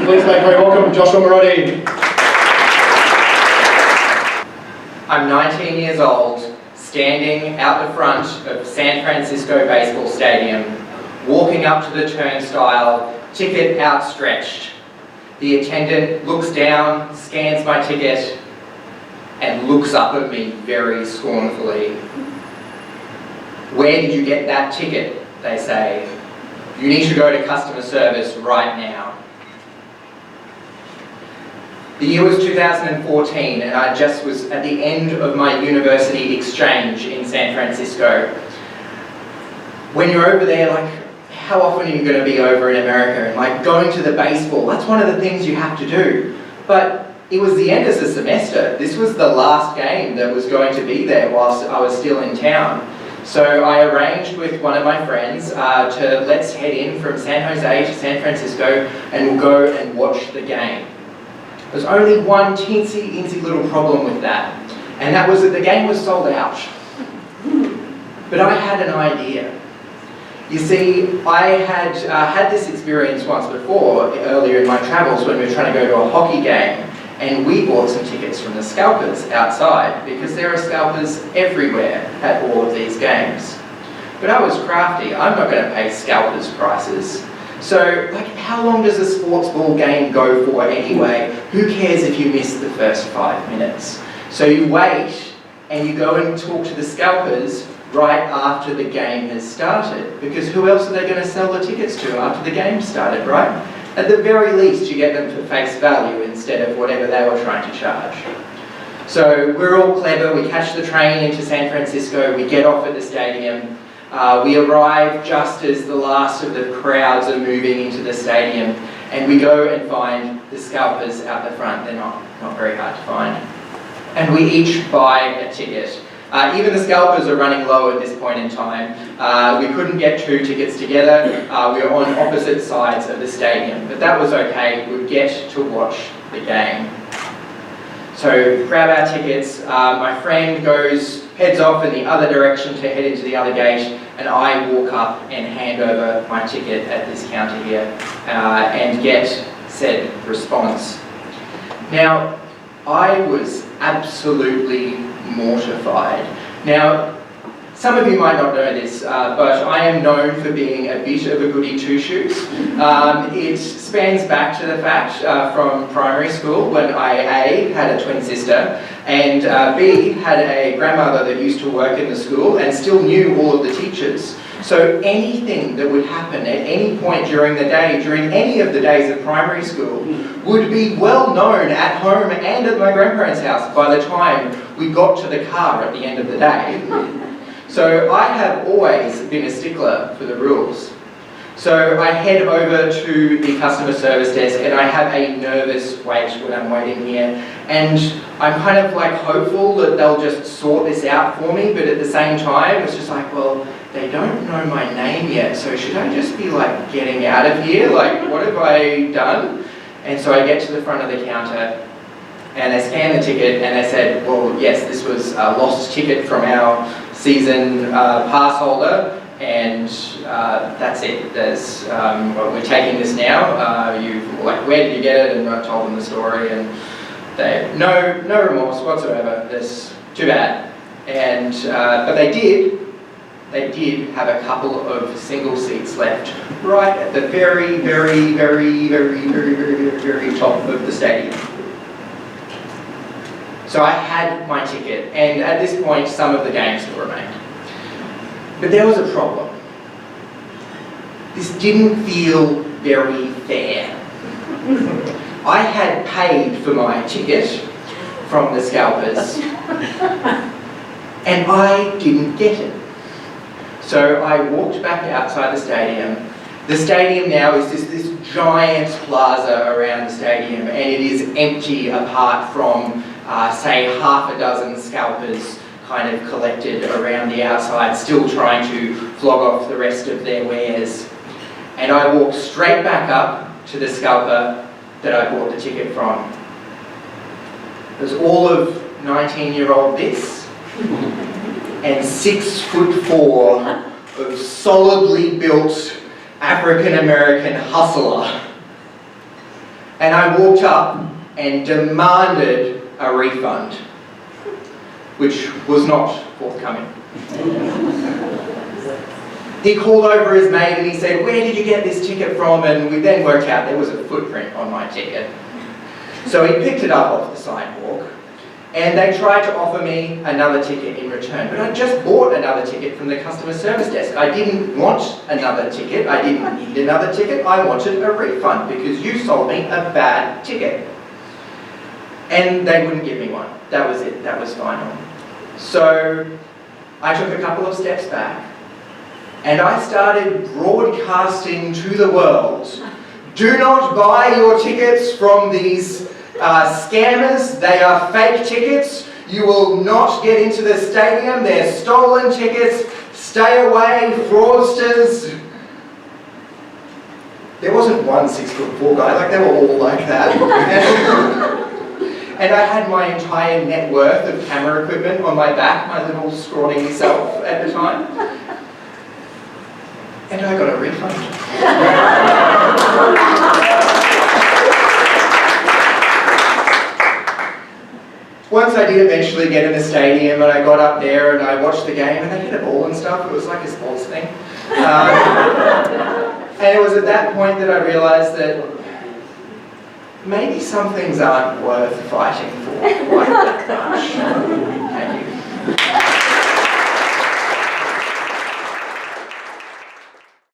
Please make very welcome Joshua Morotti. I'm 19 years old, standing out the front of San Francisco Baseball Stadium, walking up to the turnstile, ticket outstretched. The attendant looks down, scans my ticket, and looks up at me very scornfully. "Where did you get that ticket?" they say. "You need to go to customer service right now." The year was 2014, and I just was at the end of my university exchange in San Francisco. When you're over there, like, how often are you going to be over in America? And like going to the baseball, that's one of the things you have to do. But it was the end of the semester. This was the last game that was going to be there whilst I was still in town. So I arranged with one of my friends to let's head in from San Jose to San Francisco and we'll go and watch the game. There's only one teensy little problem with that, and that was that the game was sold out. But I had an idea. You see, I had had this experience once before, earlier in my travels, when we were trying to go to a hockey game, and we bought some tickets from the scalpers outside, because there are scalpers everywhere at all of these games. But I was crafty. I'm not going to pay scalpers' prices. So, like, how long does a sports ball game go for anyway? Who cares if you miss the first 5 minutes? So you wait, and you go and talk to the scalpers right after the game has started, because who else are they going to sell the tickets to after the game started, right? At the very least, you get them for face value instead of whatever they were trying to charge. So we're all clever. We catch the train into San Francisco. We get off at the stadium. We arrive just as the last of the crowds are moving into the stadium, and we go and find the scalpers out the front. They're not very hard to find. And we each buy a ticket. Even the scalpers are running low at this point in time. We couldn't get 2 tickets together. We were on opposite sides of the stadium, but that was okay. We'd get to watch the game. So grab our tickets. My friend heads off in the other direction to head into the other gate, and I walk up and hand over my ticket at this counter here and get said response. Now, I was absolutely mortified. Now, some of you might not know this, but I am known for being a bit of a goody two-shoes. It spans back to the fact from primary school when I A, had a twin sister, and B, had a grandmother that used to work in the school and still knew all of the teachers. So anything that would happen at any point during the day, during any of the days of primary school, would be well known at home and at my grandparents' house by the time we got to the car at the end of the day. So I have always been a stickler for the rules. So I head over to the customer service desk and I have a nervous wait when I'm waiting here. And I'm kind of like hopeful that they'll just sort this out for me, but at the same time, it's just like, well, they don't know my name yet, so should I just be like getting out of here? Like, what have I done? And so I get to the front of the counter and they scan the ticket and they said, well, yes, this was a lost ticket from our season pass holder, and that's it. Well, we're taking this now. Where did you get it? And I told them the story, and they no remorse whatsoever. That's too bad. And but they did have a couple of single seats left, right at the very top of the stadium. So I had my ticket, and at this point, some of the game still remained. But there was a problem. This didn't feel very fair. I had paid for my ticket from the scalpers, and I didn't get it. So I walked back outside the stadium. The stadium now is this giant plaza around the stadium, and it is empty apart from, say, half a dozen scalpers kind of collected around the outside, still trying to flog off the rest of their wares. And I walked straight back up to the scalper that I bought the ticket from. It was all of 19-year-old this and 6'4" of solidly built African-American hustler. And I walked up and demanded a refund, which was not forthcoming. He called over his mate and he said, "Where did you get this ticket from?" And we then worked out there was a footprint on my ticket. So he picked it up off the sidewalk, and they tried to offer me another ticket in return. But I just bought another ticket from the customer service desk. I didn't want another ticket. I didn't need another ticket. I wanted a refund because you sold me a bad ticket. And they wouldn't give me one. That was it. That was final. So I took a couple of steps back and I started broadcasting to the world, do not buy your tickets from these scammers. They are fake tickets. You will not get into the stadium. They're stolen tickets. Stay away, fraudsters. There wasn't one 6'4" guy, like they were all like that. And I had my entire net worth of camera equipment on my back, my little scrawny self at the time. And I got a refund. Once I did eventually get in the stadium and I got up there and I watched the game and they hit a ball and stuff. It was like a sports thing. And it was at that point that I realised that maybe some things aren't worth fighting for quite that much.